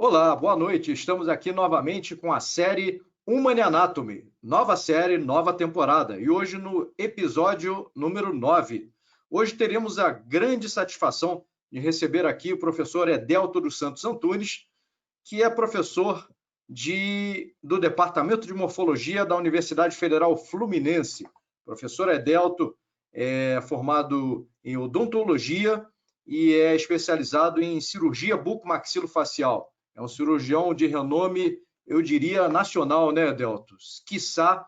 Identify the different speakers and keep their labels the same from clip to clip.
Speaker 1: Olá, boa noite. Estamos aqui novamente com a série Human Anatomy. Nova série, nova temporada. E hoje no episódio número 9. Hoje teremos a grande satisfação de receber aqui o professor Edelto dos Santos Antunes, que é professor do Departamento de Morfologia da Universidade Federal Fluminense. O professor Edelto é formado em odontologia e é especializado em cirurgia bucomaxilofacial. É um cirurgião de renome, eu diria, nacional, né, Deltos? Quiçá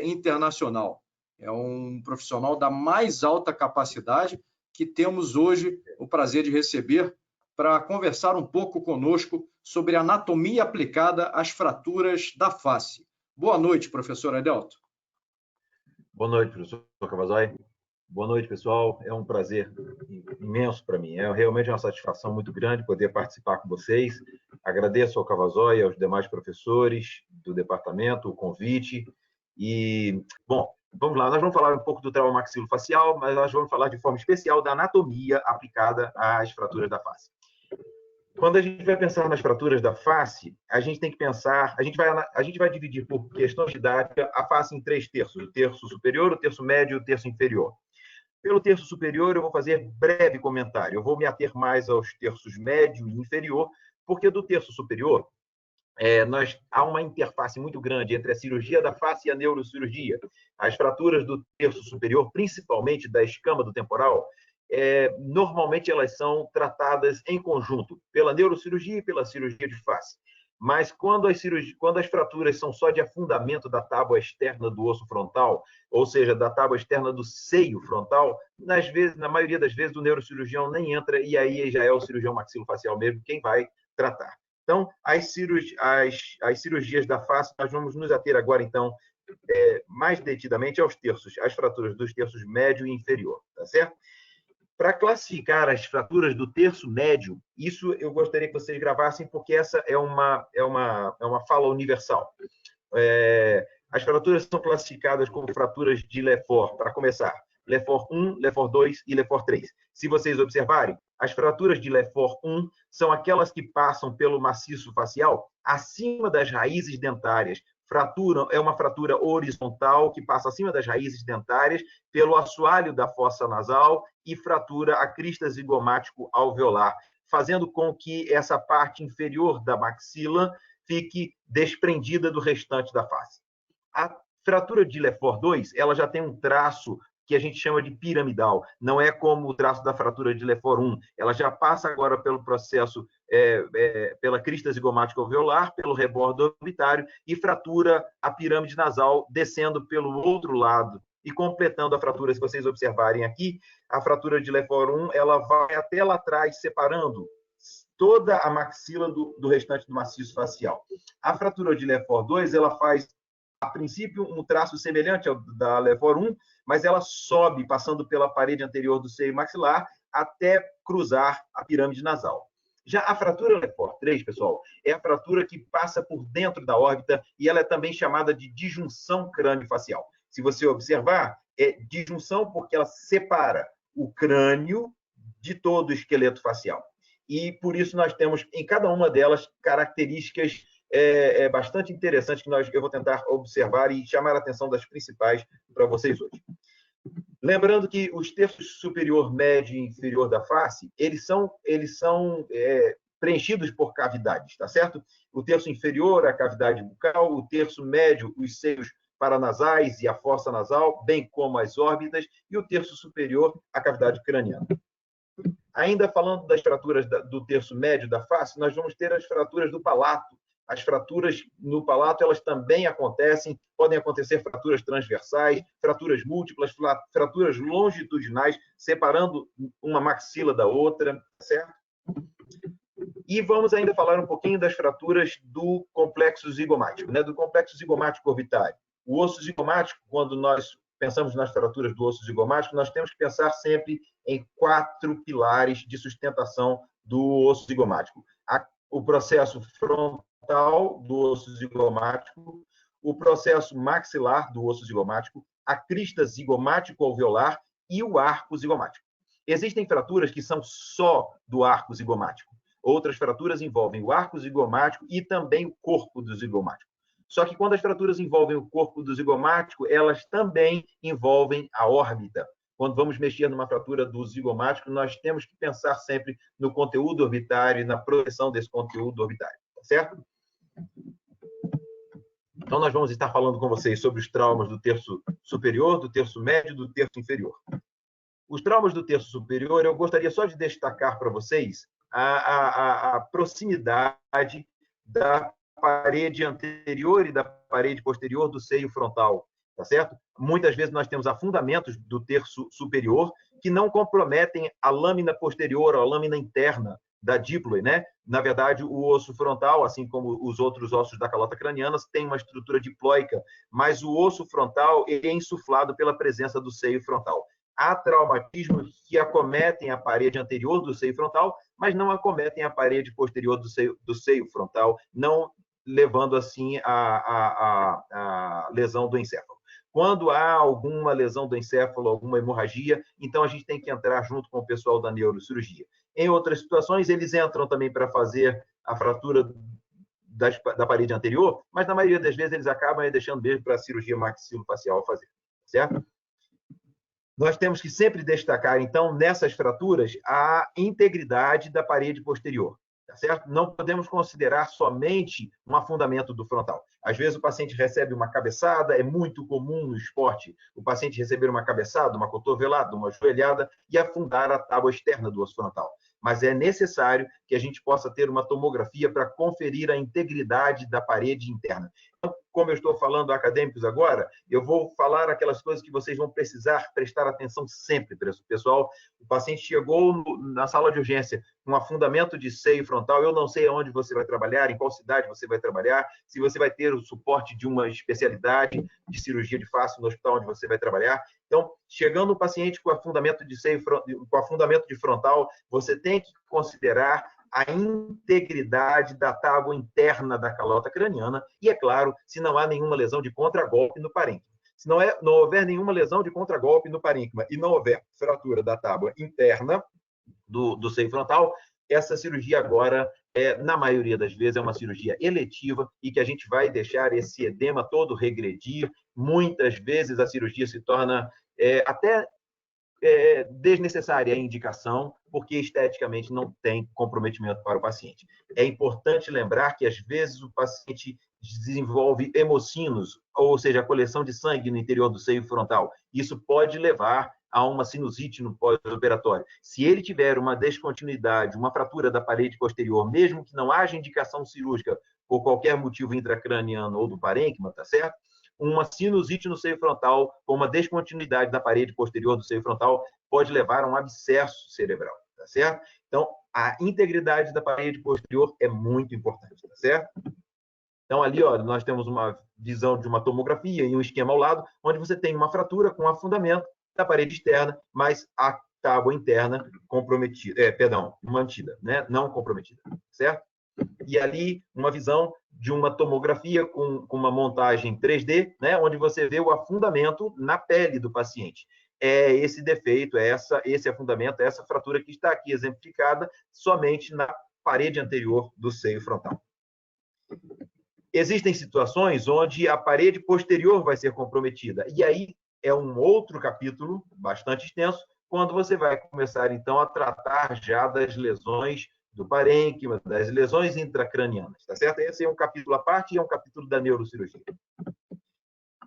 Speaker 1: internacional. É um profissional da mais alta capacidade que temos hoje o prazer de receber para conversar um pouco conosco sobre anatomia aplicada às fraturas da face. Boa noite, professor Edelto.
Speaker 2: Boa noite, professor Cavazai. Boa noite, pessoal. É um prazer imenso para mim. É realmente uma satisfação muito grande poder participar com vocês. Agradeço ao Cavazoi e aos demais professores do departamento o convite. E, bom, vamos lá. Nós vamos falar um pouco do trauma maxilofacial, mas nós vamos falar de forma especial da anatomia aplicada às fraturas da face. Quando a gente vai pensar nas fraturas da face, a gente tem que pensar, a gente vai dividir por questão didática a face em 3 terços: o terço superior, o terço médio e o terço inferior. Pelo terço superior, eu vou fazer breve comentário. Eu vou me ater mais aos terços médio e inferior, porque do terço superior, há uma interface muito grande entre a cirurgia da face e a neurocirurgia. As fraturas do terço superior, principalmente da escama do temporal, normalmente elas são tratadas em conjunto, pela neurocirurgia e pela cirurgia de face. Mas quando as fraturas são só de afundamento da tábua externa do osso frontal, ou seja, da tábua externa do seio frontal, na maioria das vezes o neurocirurgião nem entra e aí já é o cirurgião maxilofacial mesmo quem vai tratar. Então, as cirurgias da face, nós vamos nos ater agora, então, mais detidamente aos terços, às fraturas dos terços médio e inferior, tá certo? Para classificar as fraturas do terço médio, isso eu gostaria que vocês gravassem, porque essa é uma fala universal. As fraturas são classificadas como fraturas de Lefort, para começar. Lefort 1, Lefort 2 e Lefort 3. Se vocês observarem, as fraturas de Lefort 1 são aquelas que passam pelo maciço facial acima das raízes dentárias. É uma fratura horizontal que passa acima das raízes dentárias pelo assoalho da fossa nasal e fratura a crista zigomático alveolar, fazendo com que essa parte inferior da maxila fique desprendida do restante da face. A fratura de Lefort 2, ela já tem um traço que a gente chama de piramidal. Não é como o traço da fratura de Lefort 1. Ela já passa agora pelo processo, pela crista zigomática alveolar, pelo rebordo orbitário e fratura a pirâmide nasal, descendo pelo outro lado e completando a fratura. Se vocês observarem aqui, a fratura de Lefort 1, ela vai até lá atrás, separando toda a maxila do restante do maciço facial. A fratura de Lefort 2, ela faz, a princípio, um traço semelhante ao da Lefort 1, mas ela sobe, passando pela parede anterior do seio maxilar, até cruzar a pirâmide nasal. Já a fratura Lefort 3, pessoal, é a fratura que passa por dentro da órbita e ela é também chamada de disjunção crânio-facial. Se você observar, é disjunção porque ela separa o crânio de todo o esqueleto facial. E por isso nós temos em cada uma delas características bastante interessantes que eu vou tentar observar e chamar a atenção das principais para vocês hoje. Lembrando que os terços superior, médio e inferior da face, eles são preenchidos por cavidades, tá certo? O terço inferior, a cavidade bucal, o terço médio, os seios paranasais e a fossa nasal, bem como as órbitas, e o terço superior, a cavidade craniana. Ainda falando das fraturas do terço médio da face, nós vamos ter as fraturas do palato. As fraturas no palato, elas também acontecem, podem acontecer fraturas transversais, fraturas múltiplas, fraturas longitudinais, separando uma maxila da outra, certo? E vamos ainda falar um pouquinho das fraturas do complexo zigomático, né? Do complexo zigomático orbitário. O osso zigomático, quando nós pensamos nas fraturas do osso zigomático, nós temos que pensar sempre em 4 pilares de sustentação do osso zigomático. O processo frontal do osso zigomático, o processo maxilar do osso zigomático, a crista zigomático-alveolar e o arco zigomático. Existem fraturas que são só do arco zigomático. Outras fraturas envolvem o arco zigomático e também o corpo do zigomático. Só que quando as fraturas envolvem o corpo do zigomático, elas também envolvem a órbita. Quando vamos mexer numa fratura do zigomático, nós temos que pensar sempre no conteúdo orbitário e na proteção desse conteúdo orbitário, tá certo? Então, nós vamos estar falando com vocês sobre os traumas do terço superior, do terço médio e do terço inferior. Os traumas do terço superior, eu gostaria só de destacar para vocês a proximidade da parede anterior e da parede posterior do seio frontal, tá certo? Muitas vezes nós temos afundamentos do terço superior que não comprometem a lâmina posterior, a lâmina interna da díploe, né? Na verdade, o osso frontal, assim como os outros ossos da calota craniana, tem uma estrutura diploica, mas o osso frontal é insuflado pela presença do seio frontal. Há traumatismos que acometem a parede anterior do seio frontal, mas não acometem a parede posterior do seio frontal, não levando assim a lesão do encéfalo. Quando há alguma lesão do encéfalo, alguma hemorragia, então a gente tem que entrar junto com o pessoal da neurocirurgia. Em outras situações, eles entram também para fazer a fratura da parede anterior, mas na maioria das vezes eles acabam deixando mesmo para a cirurgia maxilofacial fazer, certo? Nós temos que sempre destacar, então, nessas fraturas, a integridade da parede posterior, tá certo? Não podemos considerar somente um afundamento do frontal. Às vezes o paciente recebe uma cabeçada, é muito comum no esporte o paciente receber uma cabeçada, uma cotovelada, uma joelhada e afundar a tábua externa do osso frontal. Mas é necessário que a gente possa ter uma tomografia para conferir a integridade da parede interna. Então, como eu estou falando a acadêmicos agora, eu vou falar aquelas coisas que vocês vão precisar prestar atenção sempre, pessoal. O paciente chegou na sala de urgência com um afundamento de seio frontal, eu não sei onde você vai trabalhar, em qual cidade você vai trabalhar, se você vai ter o suporte de uma especialidade de cirurgia de face no hospital onde você vai trabalhar. Então, chegando um paciente com afundamento de seio, com afundamento de frontal, você tem que considerar a integridade da tábua interna da calota craniana e, é claro, se não há nenhuma lesão de contragolpe no parênquima. Se não houver nenhuma lesão de contragolpe no parênquima e não houver fratura da tábua interna do seio frontal, essa cirurgia agora, na maioria das vezes, é uma cirurgia eletiva e que a gente vai deixar esse edema todo regredir. Muitas vezes a cirurgia se torna até desnecessária a indicação, porque esteticamente não tem comprometimento para o paciente. É importante lembrar que, às vezes, o paciente desenvolve hemocinos, ou seja, a coleção de sangue no interior do seio frontal. Isso pode levar a uma sinusite no pós-operatório. Se ele tiver uma descontinuidade, uma fratura da parede posterior, mesmo que não haja indicação cirúrgica por qualquer motivo intracraniano ou do parênquima, tá certo? Uma sinusite no seio frontal, com uma descontinuidade da parede posterior do seio frontal, pode levar a um abscesso cerebral, tá certo? Então, a integridade da parede posterior é muito importante, tá certo? Então, ali, ó, nós temos uma visão de uma tomografia e um esquema ao lado, onde você tem uma fratura com afundamento da parede externa, mas a tábua interna comprometida, mantida, né? Não comprometida, certo? E ali, uma visão de uma tomografia com uma montagem 3D, né, onde você vê o afundamento na pele do paciente. É esse defeito, esse afundamento, essa fratura que está aqui exemplificada somente na parede anterior do seio frontal. Existem situações onde a parede posterior vai ser comprometida. E aí é um outro capítulo bastante extenso, quando você vai começar, então, a tratar já das lesões do parênquima, das lesões intracranianas, tá certo? Esse é um capítulo à parte e é um capítulo da neurocirurgia.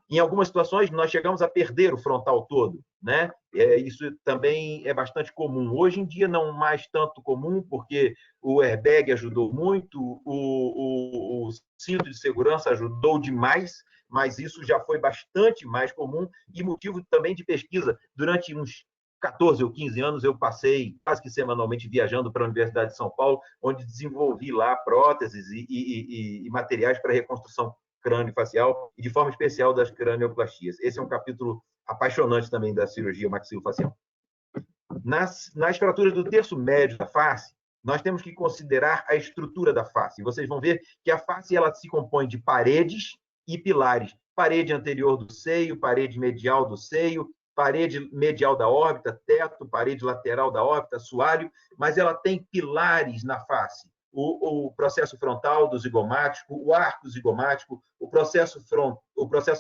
Speaker 2: Em algumas situações, nós chegamos a perder o frontal todo, né? Isso também é bastante comum. Hoje em dia, não mais tanto comum, porque o airbag ajudou muito, o cinto de segurança ajudou demais, mas isso já foi bastante mais comum e motivo também de pesquisa. Durante uns 14 ou 15 anos, eu passei quase que semanalmente viajando para a Universidade de São Paulo, onde desenvolvi lá próteses e materiais para reconstrução crânio-facial e, de forma especial, das cranioplastias. Esse é um capítulo apaixonante também da cirurgia maxilofacial. Nas fraturas do terço médio da face, nós temos que considerar a estrutura da face. Vocês vão ver que a face ela se compõe de paredes e pilares. Parede anterior do seio, parede medial do seio, parede medial da órbita, teto, parede lateral da órbita, assoalho, mas ela tem pilares na face. O processo frontal do zigomático, o arco zigomático, o processo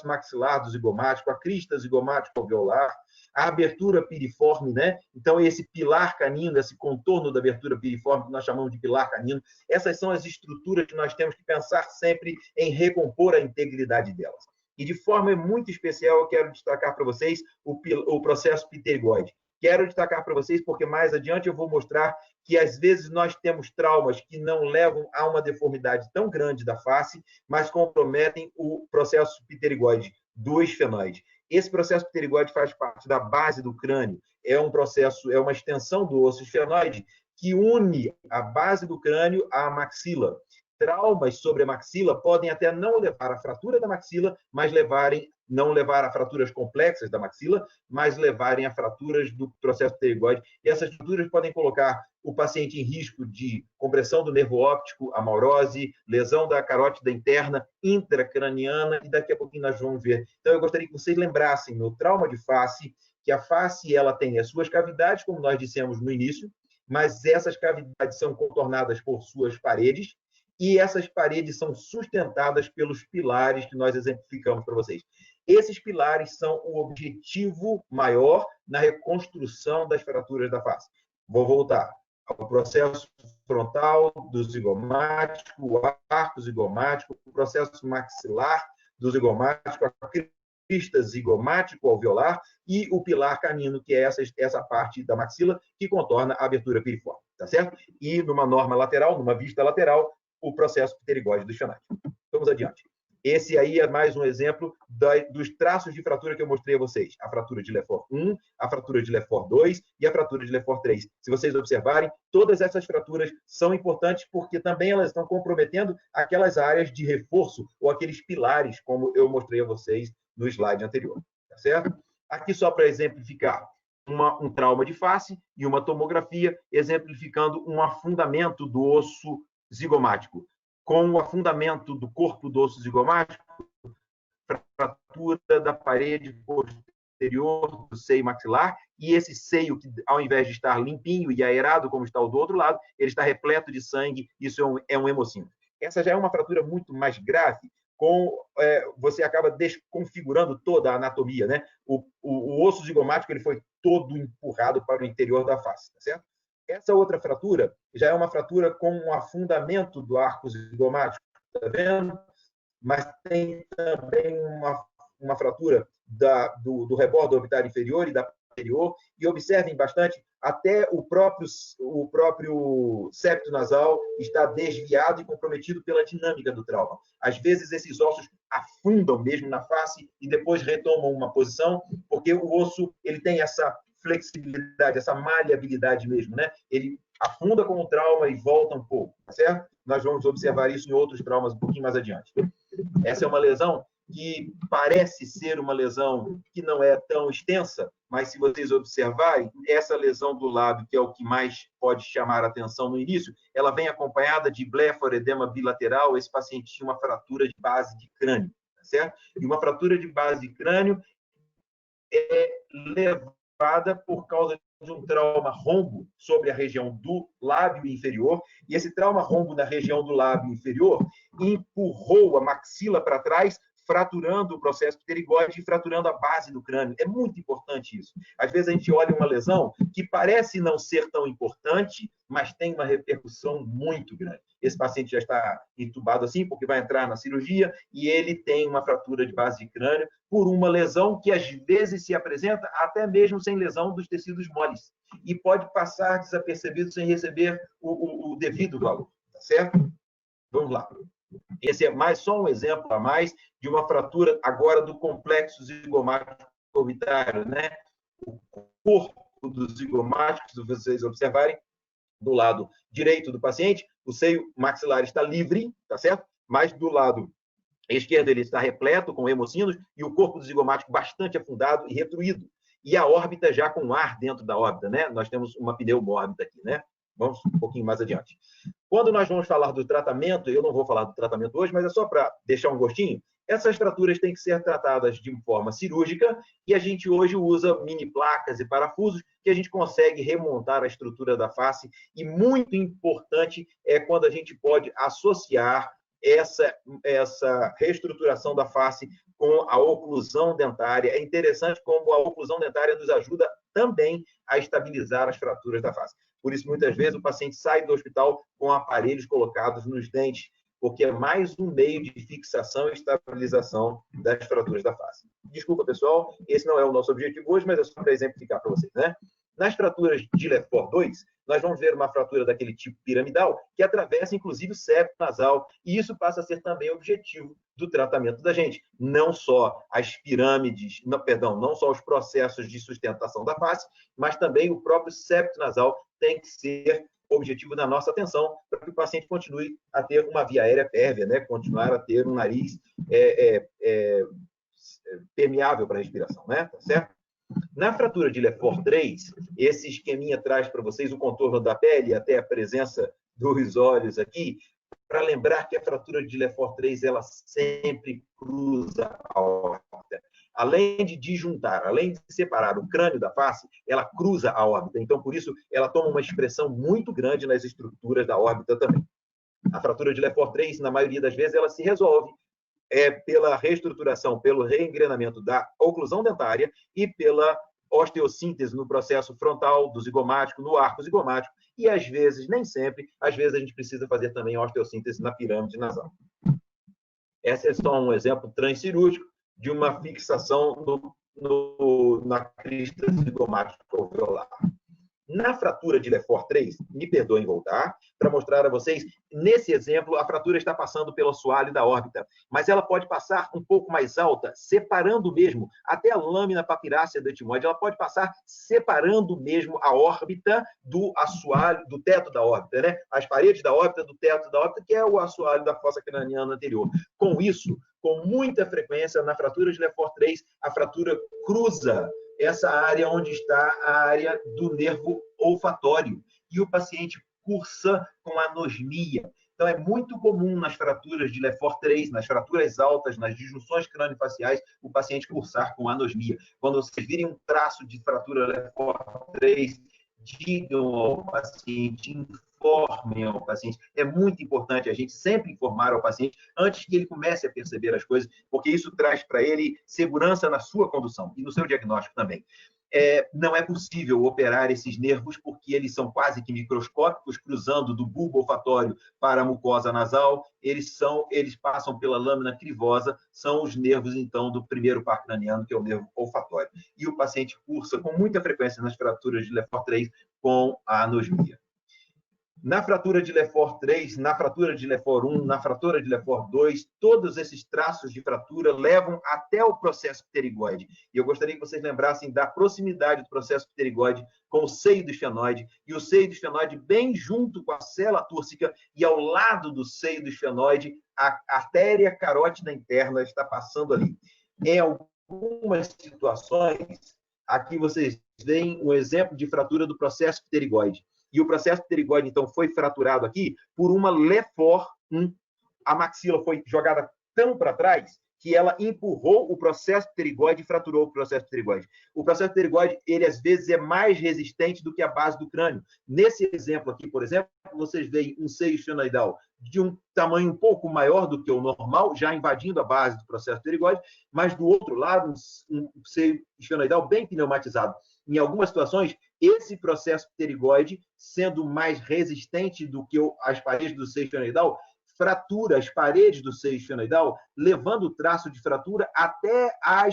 Speaker 2: maxilar do zigomático, a crista zigomático-alveolar, a abertura piriforme, né? Então, esse pilar canino, esse contorno da abertura piriforme, que nós chamamos de pilar canino, essas são as estruturas que nós temos que pensar sempre em recompor a integridade delas. E, de forma muito especial, eu quero destacar para vocês o processo pterigoide. Quero destacar para vocês porque mais adiante eu vou mostrar que às vezes nós temos traumas que não levam a uma deformidade tão grande da face, mas comprometem o processo pterigoide do esfenoide. Esse processo pterigoide faz parte da base do crânio, é uma extensão do osso esfenoide que une a base do crânio à maxila. Traumas sobre a maxila podem até não levar à fratura da maxila, mas não levar a fraturas complexas da maxila, mas levarem a fraturas do processo pterigoide. E essas fraturas podem colocar o paciente em risco de compressão do nervo óptico, amaurose, lesão da carótida interna, intracraniana, e daqui a pouquinho nós vamos ver. Então, eu gostaria que vocês lembrassem no trauma de face, que a face ela tem as suas cavidades, como nós dissemos no início, mas essas cavidades são contornadas por suas paredes, e essas paredes são sustentadas pelos pilares que nós exemplificamos para vocês. Esses pilares são o objetivo maior na reconstrução das fraturas da face. Vou voltar ao processo frontal do zigomático, o arco zigomático, o processo maxilar do zigomático, a crista zigomático-alveolar e o pilar canino, que é essa parte da maxila que contorna a abertura piriforme, tá certo? E numa norma lateral, numa vista lateral, o processo pterigoide do esfenoide. Vamos adiante. Esse aí é mais um exemplo dos traços de fratura que eu mostrei a vocês. A fratura de Lefort 1, a fratura de Lefort 2 e a fratura de Lefort 3. Se vocês observarem, todas essas fraturas são importantes porque também elas estão comprometendo aquelas áreas de reforço ou aqueles pilares, como eu mostrei a vocês no slide anterior. Tá certo? Aqui só para exemplificar um trauma de face e uma tomografia, exemplificando um afundamento do osso zigomático. Com o afundamento do corpo do osso zigomático, fratura da parede posterior do seio maxilar, e esse seio, que ao invés de estar limpinho e aerado, como está o do outro lado, ele está repleto de sangue, isso é um hemocímio. Essa já é uma fratura muito mais grave, você acaba desconfigurando toda a anatomia, né? O osso zigomático ele foi todo empurrado para o interior da face, tá certo? Essa outra fratura já é uma fratura com um afundamento do arco zigomático, tá vendo? Mas tem também uma fratura do rebordo orbitar inferior e da posterior, e observem bastante, até o próprio septo nasal está desviado e comprometido pela dinâmica do trauma. Às vezes, esses ossos afundam mesmo na face e depois retomam uma posição, porque o osso ele tem essa flexibilidade, essa maleabilidade mesmo, né? Ele afunda com o trauma e volta um pouco, tá certo? Nós vamos observar isso em outros traumas um pouquinho mais adiante. Essa é uma lesão que parece ser uma lesão que não é tão extensa, mas se vocês observarem, essa lesão do lábio, que é o que mais pode chamar a atenção no início, ela vem acompanhada de blefaroedema bilateral. Esse paciente tinha uma fratura de base de crânio, tá certo? E uma fratura de base de crânio é levada por causa de um trauma rombo sobre a região do lábio inferior, e esse trauma rombo na região do lábio inferior empurrou a maxila para trás, fraturando o processo pterigoide e fraturando a base do crânio. É muito importante isso. Às vezes a gente olha uma lesão que parece não ser tão importante, mas tem uma repercussão muito grande. Esse paciente já está entubado assim, porque vai entrar na cirurgia, e ele tem uma fratura de base de crânio por uma lesão que às vezes se apresenta até mesmo sem lesão dos tecidos moles, e pode passar desapercebido sem receber o devido valor, tá certo? Vamos lá. Esse é só um exemplo a mais de uma fratura agora do complexo zigomático orbitário, né? O corpo do zigomático, se vocês observarem, do lado direito do paciente, o seio maxilar está livre, tá certo? Mas do lado esquerdo ele está repleto com hemocinos e o corpo do zigomático bastante afundado e retruído. E a órbita já com ar dentro da órbita, né? Nós temos uma pneumórbita aqui, né? Vamos um pouquinho mais adiante. Quando nós vamos falar do tratamento, eu não vou falar do tratamento hoje, mas é só para deixar um gostinho, Essas fraturas têm que ser tratadas de forma cirúrgica e a gente hoje usa mini placas e parafusos que a gente consegue remontar a estrutura da face, e muito importante é quando a gente pode associar essa reestruturação da face com a oclusão dentária. É interessante como a oclusão dentária nos ajuda também a estabilizar as fraturas da face. Por isso, muitas vezes, o paciente sai do hospital com aparelhos colocados nos dentes, porque é mais um meio de fixação e estabilização das fraturas da face. Desculpa, pessoal, esse não é o nosso objetivo hoje, mas é só para exemplificar para vocês, né? Nas fraturas de Lefort 2, nós vamos ver uma fratura daquele tipo piramidal que atravessa, inclusive, o septo nasal, e isso passa a ser também objetivo do tratamento da gente. Não só as pirâmides, não só os processos de sustentação da face, mas também o próprio septo nasal tem que ser objetivo da nossa atenção para que o paciente continue a ter uma via aérea pérvia, né? Continuar a ter um nariz permeável para a respiração, né? Tá certo? Na fratura de Lefort 3, esse esqueminha traz para vocês o contorno da pele, até a presença dos olhos aqui, para lembrar que a fratura de Lefort 3 ela sempre cruza a órbita. Além de disjuntar, além de separar o crânio da face, ela cruza a órbita. Então, por isso, ela toma uma expressão muito grande nas estruturas da órbita também. A fratura de Lefort 3, na maioria das vezes, ela se resolve pela reestruturação, pelo reengrenamento da oclusão dentária e pela osteossíntese no processo frontal do zigomático, no arco zigomático, e às vezes, nem sempre, às vezes a gente precisa fazer também osteossíntese na pirâmide nasal. Esse é só um exemplo transcirúrgico de uma fixação na crista zigomática alveolar. Na fratura de Lefort 3, me perdoem voltar, para mostrar a vocês, nesse exemplo, a fratura está passando pelo assoalho da órbita, mas ela pode passar um pouco mais alta, separando mesmo, até a lâmina papirácea do etimoide, ela pode passar separando mesmo a órbita do assoalho, do teto da órbita, né? As paredes da órbita, do teto da órbita, que é o assoalho da fossa craniana anterior. Com isso, com muita frequência, na fratura de Lefort 3, a fratura cruza essa área onde está a área do nervo olfatório, e o paciente cursa com anosmia. Então, é muito comum nas fraturas de Lefort 3, nas fraturas altas, nas disjunções crâniofaciais, o paciente cursar com anosmia. Quando vocês virem um traço de fratura Lefort 3, digam ao paciente, informem ao paciente. É muito importante a gente sempre informar ao paciente antes que ele comece a perceber as coisas, porque isso traz para ele segurança na sua condução e no seu diagnóstico também. Não é possível operar esses nervos porque eles são quase que microscópicos, cruzando do bulbo olfatório para a mucosa nasal. Eles passam pela lâmina crivosa, são os nervos, então, do primeiro par craniano, que é o nervo olfatório. E o paciente cursa com muita frequência nas fraturas de Lefort 3 com a anosmia. Na fratura de Lefort 3, na fratura de Lefort 1, na fratura de Lefort 2, todos esses traços de fratura levam até o processo pterigoide. E eu gostaria que vocês lembrassem da proximidade do processo pterigoide com o seio do esfenoide, e o seio do esfenoide bem junto com a célula túrcica, e ao lado do seio do esfenoide, a artéria carótida interna está passando ali. Em algumas situações, aqui vocês veem um exemplo de fratura do processo pterigoide. E o processo pterigoide, então, foi fraturado aqui por uma Lefort 1. A maxila foi jogada tão para trás que ela empurrou o processo pterigoide e fraturou o processo pterigoide. O processo pterigoide, ele às vezes é mais resistente do que a base do crânio. Nesse exemplo aqui, por exemplo, vocês veem um seio esfenoidal de um tamanho um pouco maior do que o normal, já invadindo a base do processo pterigoide, mas do outro lado, um seio esfenoidal bem pneumatizado. Em algumas situações, esse processo pterigoide, sendo mais resistente do que as paredes do seio esfenoidal, fratura as paredes do seio esfenoidal, levando o traço de fratura até a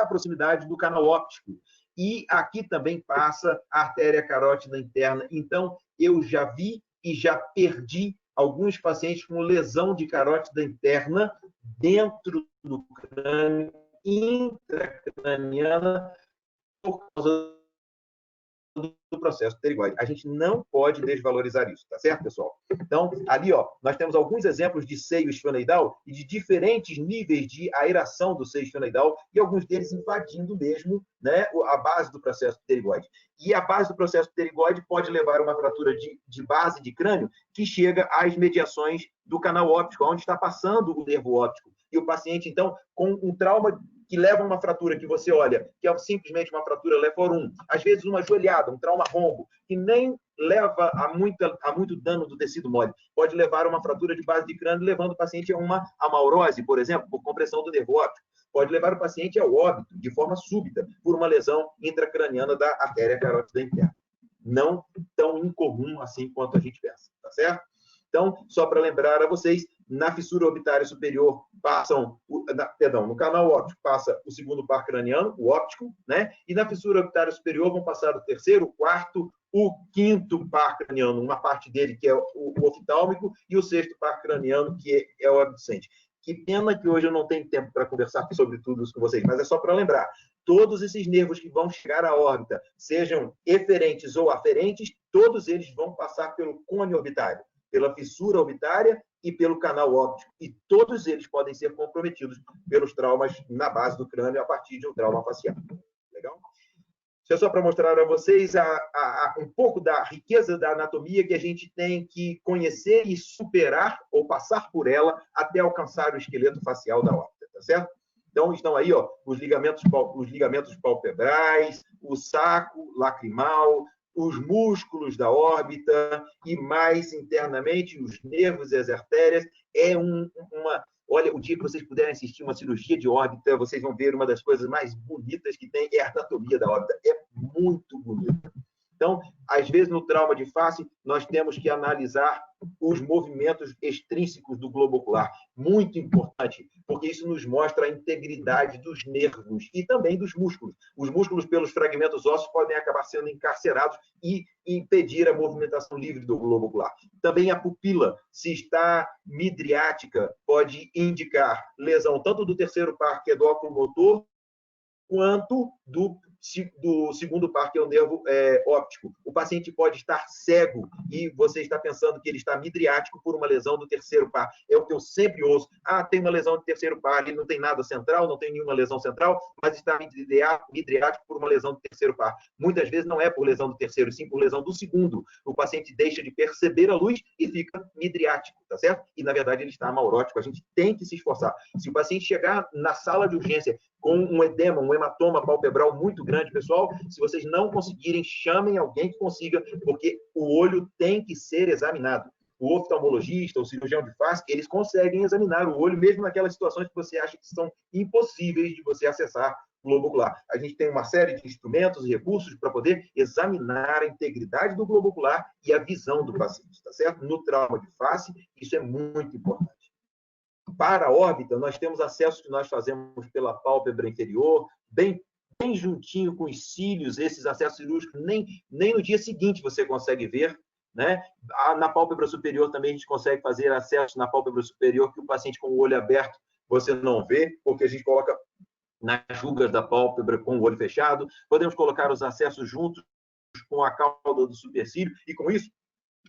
Speaker 2: proximidade do canal óptico. E aqui também passa a artéria carótida interna. Então, eu já vi e já perdi alguns pacientes com lesão de carótida interna dentro do crânio, intracraniana, por causa do processo pterigoide. A gente não pode desvalorizar isso, tá certo, pessoal? Então, ali, ó, nós temos alguns exemplos de seio esfenoidal e de diferentes níveis de aeração do seio esfenoidal e alguns deles invadindo mesmo, né, a base do processo pterigoide. E a base do processo pterigoide pode levar a uma fratura de base de crânio que chega às mediações do canal óptico, onde está passando o nervo óptico. E o paciente, então, com um trauma que leva a uma fratura que você olha, que é simplesmente uma fratura lefor 1, às vezes uma joelhada, um trauma rombo, que nem leva a muito dano do tecido mole. Pode levar a uma fratura de base de crânio, levando o paciente a uma amaurose, por exemplo, por compressão do nervo óptico. Pode levar o paciente ao óbito, de forma súbita, por uma lesão intracraniana da artéria carótida interna. Não tão incomum assim quanto a gente pensa, tá certo? Então, só para lembrar a vocês, na fissura orbitária superior no canal óptico passa o segundo par craniano, o óptico, né? E na fissura orbitária superior vão passar o terceiro, o quarto, o quinto par craniano, uma parte dele que é o oftálmico, e o sexto par craniano, que é o abducente. Que pena que hoje eu não tenho tempo para conversar sobre tudo isso com vocês, mas é só para lembrar. Todos esses nervos que vão chegar à órbita, sejam eferentes ou aferentes, todos eles vão passar pelo cone orbitário, pela fissura orbitária e pelo canal óptico. E todos eles podem ser comprometidos pelos traumas na base do crânio a partir de um trauma facial. Legal? Isso é só para mostrar a vocês um pouco da riqueza da anatomia que a gente tem que conhecer e superar ou passar por ela até alcançar o esqueleto facial da órbita, tá certo? Então, estão aí, ó, os ligamentos palpebrais, o saco lacrimal, os músculos da órbita e, mais internamente, os nervos e as artérias. Olha, o dia que vocês puderem assistir uma cirurgia de órbita, vocês vão ver uma das coisas mais bonitas que tem, é a anatomia da órbita. É muito bonita. Então, às vezes, no trauma de face, nós temos que analisar os movimentos extrínsecos do globo ocular. Muito importante, porque isso nos mostra a integridade dos nervos e também dos músculos. Os músculos, pelos fragmentos ósseos, podem acabar sendo encarcerados e impedir a movimentação livre do globo ocular. Também a pupila, se está midriática, pode indicar lesão tanto do terceiro par, que é do óculo motor, quanto do segundo par, que é o nervo óptico. O paciente pode estar cego e você está pensando que ele está midriático por uma lesão do terceiro par. É o que eu sempre ouço. Ah, tem uma lesão do terceiro par, ele não tem nada central, não tem nenhuma lesão central, mas está midriático por uma lesão do terceiro par. Muitas vezes não é por lesão do terceiro, sim por lesão do segundo. O paciente deixa de perceber a luz e fica midriático, tá certo? E, na verdade, ele está amaurótico. A gente tem que se esforçar. Se o paciente chegar na sala de urgência com um edema, um hematoma palpebral muito grande, pessoal, se vocês não conseguirem, chamem alguém que consiga, porque o olho tem que ser examinado. O oftalmologista, o cirurgião de face, eles conseguem examinar o olho, mesmo naquelas situações que você acha que são impossíveis de você acessar o globo ocular. A gente tem uma série de instrumentos e recursos para poder examinar a integridade do globo ocular e a visão do paciente, tá certo? No trauma de face, isso é muito importante. Para a órbita, nós temos acessos que nós fazemos pela pálpebra inferior, bem juntinho com os cílios, esses acessos cirúrgicos, nem no dia seguinte você consegue ver, né? Na pálpebra superior também a gente consegue fazer acessos na pálpebra superior que o paciente com o olho aberto você não vê, porque a gente coloca nas rugas da pálpebra com o olho fechado. Podemos colocar os acessos juntos com a cauda do supercílio e, com isso,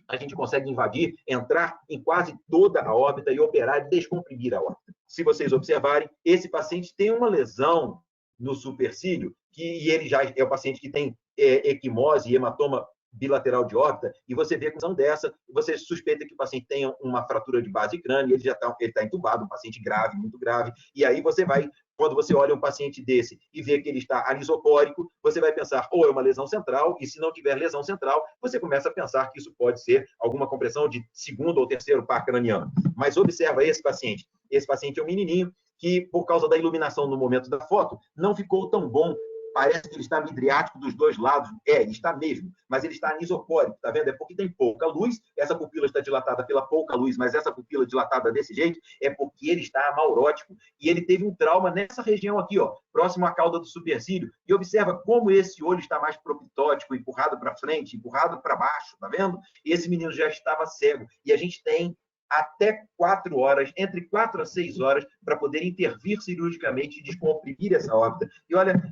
Speaker 2: a gente consegue invadir, entrar em quase toda a órbita e operar e descomprimir a órbita. Se vocês observarem, esse paciente tem uma lesão no supercílio, e ele já é o paciente que tem equimose e hematoma bilateral de órbita, e você vê a condição dessa, você suspeita que o paciente tenha uma fratura de base crânio, ele está entubado, um paciente grave, muito grave, e aí você vai, quando você olha um paciente desse e vê que ele está anisocórico, você vai pensar, ou é uma lesão central, e se não tiver lesão central, você começa a pensar que isso pode ser alguma compressão de segundo ou terceiro par craniano. Mas observa esse paciente é um menininho que, por causa da iluminação no momento da foto, não ficou tão bom. Parece que ele está midriático dos dois lados. Ele está mesmo, mas ele está anisocórico, tá vendo? É porque tem pouca luz, essa pupila está dilatada pela pouca luz, mas essa pupila dilatada desse jeito é porque ele está amaurótico e ele teve um trauma nessa região aqui, ó, próximo à cauda do supercílio. E observa como esse olho está mais propitótico, empurrado para frente, empurrado para baixo, tá vendo? E esse menino já estava cego. E a gente tem até 4 horas, entre 4 a 6 horas, para poder intervir cirurgicamente e descomprimir essa órbita. E olha,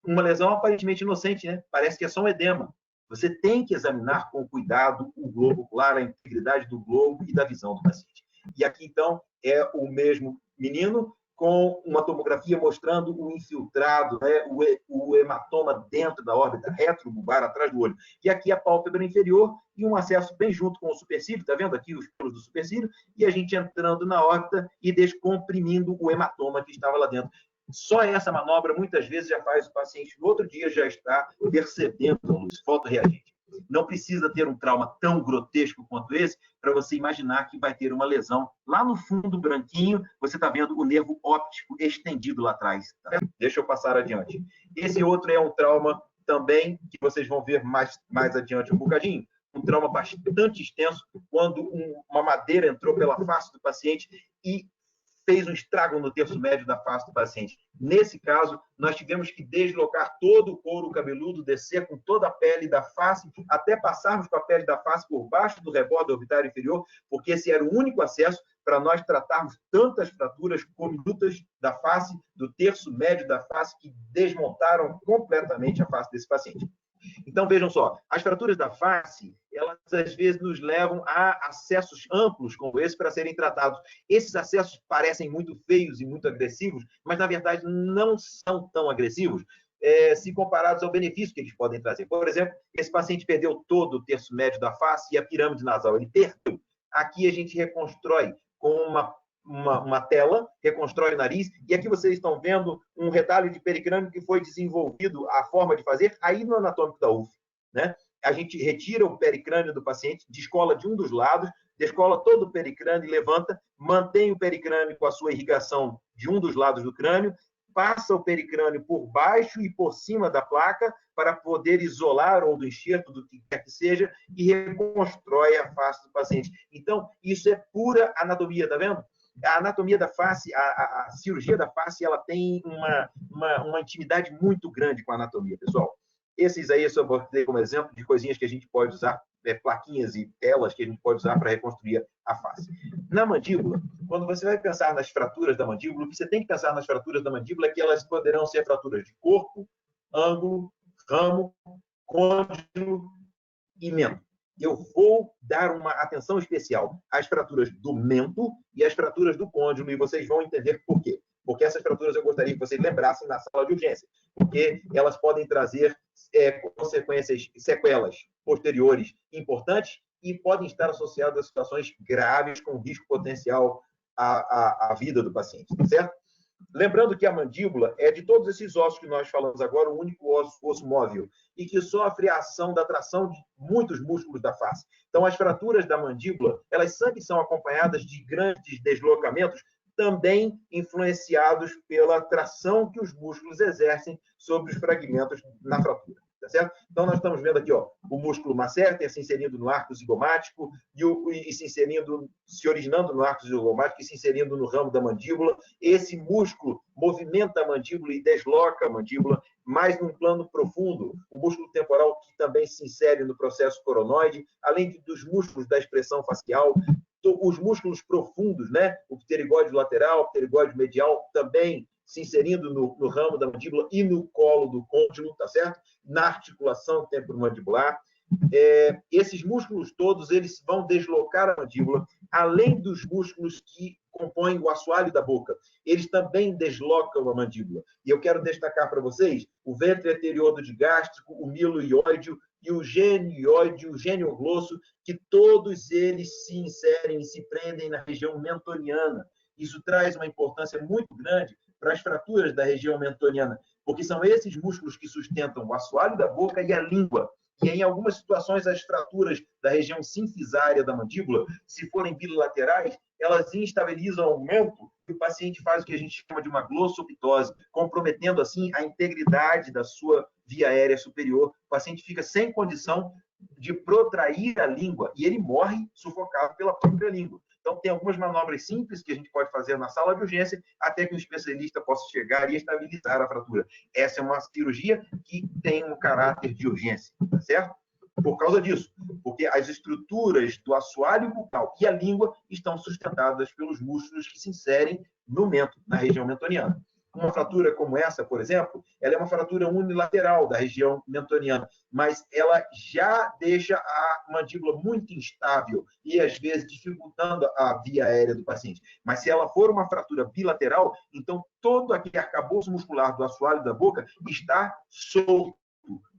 Speaker 2: uma lesão aparentemente inocente, né? Parece que é só um edema. Você tem que examinar com cuidado o globo ocular, a integridade do globo e da visão do paciente. E aqui, então, é o mesmo menino com uma tomografia mostrando o infiltrado, né, o hematoma dentro da órbita retrobulbar, atrás do olho. E aqui a pálpebra inferior e um acesso bem junto com o supercílio, está vendo aqui os pelos do supercílio, e a gente entrando na órbita e descomprimindo o hematoma que estava lá dentro. Só essa manobra, muitas vezes, já faz o paciente, no outro dia, já está percebendo a luz fotorreagente. Não precisa ter um trauma tão grotesco quanto esse para você imaginar que vai ter uma lesão. Lá no fundo branquinho, você está vendo o nervo óptico estendido lá atrás. Tá? Deixa eu passar adiante. Esse outro é um trauma também, que vocês vão ver mais adiante um bocadinho. Um trauma bastante extenso, quando uma madeira entrou pela face do paciente e fez um estrago no terço médio da face do paciente. Nesse caso, nós tivemos que deslocar todo o couro cabeludo, descer com toda a pele da face, até passarmos com a pele da face por baixo do rebordo orbitário inferior, porque esse era o único acesso para nós tratarmos tantas fraturas comitutas da face, do terço médio da face, que desmontaram completamente a face desse paciente. Então, vejam só, as fraturas da face, elas às vezes nos levam a acessos amplos como esse para serem tratados. Esses acessos parecem muito feios e muito agressivos, mas na verdade não são tão agressivos se comparados ao benefício que eles podem trazer. Por exemplo, esse paciente perdeu todo o terço médio da face e a pirâmide nasal, ele perdeu. Aqui a gente reconstrói com uma tela, reconstrói o nariz, e aqui vocês estão vendo um retalho de pericrânio que foi desenvolvido, a forma de fazer, aí no anatômico da UF. Né? A gente retira o pericrânio do paciente, descola de um dos lados, descola todo o pericrânio e levanta, mantém o pericrânio com a sua irrigação de um dos lados do crânio, passa o pericrânio por baixo e por cima da placa para poder isolar ou do enxerto, do que quer que seja, e reconstrói a face do paciente. Então, isso é pura anatomia, tá vendo? A anatomia da face, a cirurgia da face, ela tem uma intimidade muito grande com a anatomia, pessoal. Esses aí eu só vou ter como exemplo de coisinhas que a gente pode usar, plaquinhas e telas que a gente pode usar para reconstruir a face. Na mandíbula, quando você vai pensar nas fraturas da mandíbula, o que você tem que pensar nas fraturas da mandíbula é que elas poderão ser fraturas de corpo, ângulo, ramo, côndilo e mento. Eu vou dar uma atenção especial às fraturas do mento e às fraturas do côndilo, e vocês vão entender por quê. Porque essas fraturas eu gostaria que vocês lembrassem na sala de urgência, porque elas podem trazer consequências, sequelas posteriores importantes e podem estar associadas a situações graves com risco potencial à vida do paciente, certo? Lembrando que a mandíbula é, de todos esses ossos que nós falamos agora, o único osso móvel e que sofre a ação da tração de muitos músculos da face. Então, as fraturas da mandíbula, elas sempre são acompanhadas de grandes deslocamentos, também influenciados pela tração que os músculos exercem sobre os fragmentos na fratura. Tá certo? Então, nós estamos vendo aqui o músculo masseter se inserindo no arco zigomático e se originando no arco zigomático e se inserindo no ramo da mandíbula. Esse músculo movimenta a mandíbula e desloca a mandíbula, mais num plano profundo. O músculo temporal que também se insere no processo coronoide, além dos músculos da expressão facial, os músculos profundos, né? O pterigóide lateral, o pterigóide medial, também se inserindo no ramo da mandíbula e no colo do côndilo, tá certo? Na articulação temporomandibular. Esses músculos todos, eles vão deslocar a mandíbula, além dos músculos que compõem o assoalho da boca. Eles também deslocam a mandíbula. E eu quero destacar para vocês o ventre anterior digástrico, o miloióide e o genioide, o genioglosso, que todos eles se inserem e se prendem na região mentoniana. Isso traz uma importância muito grande para as fraturas da região mentoniana, porque são esses músculos que sustentam o assoalho da boca e a língua. E em algumas situações, as fraturas da região sinfisária da mandíbula, se forem bilaterais, elas instabilizam o aumento e o paciente faz o que a gente chama de uma glossoptose, comprometendo, assim, a integridade da sua via aérea superior. O paciente fica sem condição de protrair a língua e ele morre sufocado pela própria língua. Então, tem algumas manobras simples que a gente pode fazer na sala de urgência até que o especialista possa chegar e estabilizar a fratura. Essa é uma cirurgia que tem um caráter de urgência, tá certo? Por causa disso, porque as estruturas do assoalho bucal e a língua estão sustentadas pelos músculos que se inserem no mento, na região mentoniana. Uma fratura como essa, por exemplo, ela é uma fratura unilateral da região mentoniana, mas ela já deixa a mandíbula muito instável e, às vezes, dificultando a via aérea do paciente. Mas se ela for uma fratura bilateral, então todo aquele arcabouço muscular do assoalho da boca está solto,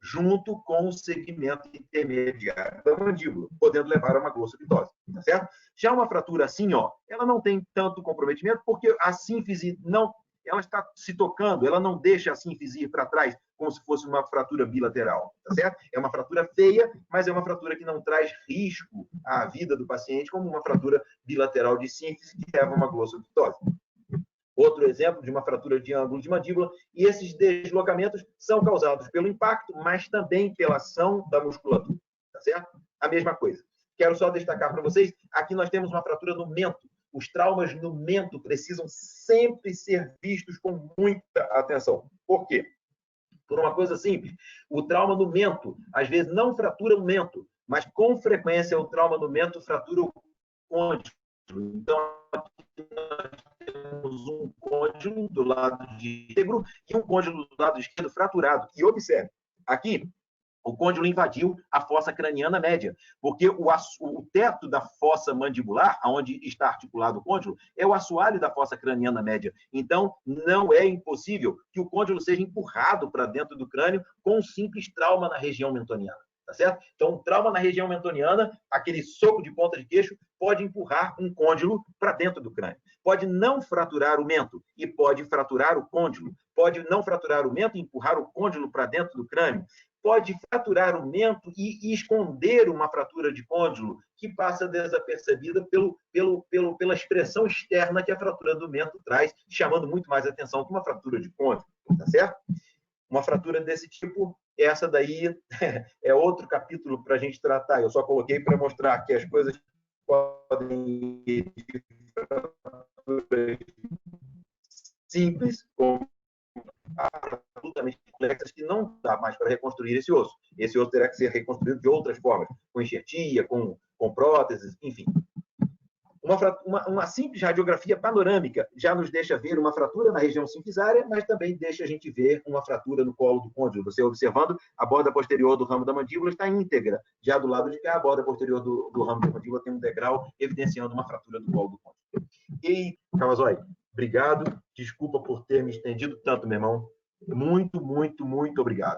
Speaker 2: junto com o segmento intermediário da mandíbula, podendo levar a uma glossopitose, tá certo? Já uma fratura assim, ó, ela não tem tanto comprometimento, porque a sínfise não, ela está se tocando, ela não deixa a sínfise ir para trás, como se fosse uma fratura bilateral, tá certo? É uma fratura feia, mas é uma fratura que não traz risco à vida do paciente, como uma fratura bilateral de sínfise que leva a uma glossopitose. Outro exemplo de uma fratura de ângulo de mandíbula, e esses deslocamentos são causados pelo impacto, mas também pela ação da musculatura, tá certo? A mesma coisa. Quero só destacar para vocês, aqui nós temos uma fratura no mento. Os traumas no mento precisam sempre ser vistos com muita atenção. Por quê? Por uma coisa simples, o trauma no mento, às vezes, não fratura o mento, mas com frequência o trauma no mento fratura o côndilo. Então, aqui nós temos um côndilo do lado direito e um côndilo do lado esquerdo fraturado. E observe, aqui o côndilo invadiu a fossa craniana média, porque o teto da fossa mandibular, onde está articulado o côndilo, é o assoalho da fossa craniana média. Então, não é impossível que o côndilo seja empurrado para dentro do crânio com um simples trauma na região mentoniana. Tá certo? Então, um trauma na região mentoniana, aquele soco de ponta de queixo, pode empurrar um côndilo para dentro do crânio. Pode não fraturar o mento e pode fraturar o côndilo. Pode não fraturar o mento e empurrar o côndilo para dentro do crânio. Pode fraturar o mento e esconder uma fratura de côndilo que passa desapercebida pela expressão externa que a fratura do mento traz, chamando muito mais atenção que uma fratura de côndilo. Tá certo? Uma fratura desse tipo, essa daí é outro capítulo para a gente tratar. Eu só coloquei para mostrar que as coisas podem ir de fraturas simples, como absolutamente complexas, que não dá mais para reconstruir esse osso. Esse osso terá que ser reconstruído de outras formas, com enxertia, com próteses, enfim. Uma simples radiografia panorâmica já nos deixa ver uma fratura na região sinfisária, mas também deixa a gente ver uma fratura no colo do côndilo. Você observando, a borda posterior do ramo da mandíbula está íntegra. Já do lado de cá, a borda posterior do ramo da mandíbula tem um degrau evidenciando uma fratura do colo do côndilo. E, Kawasoy, obrigado. Desculpa por ter me estendido tanto, meu irmão. Muito, muito, muito obrigado.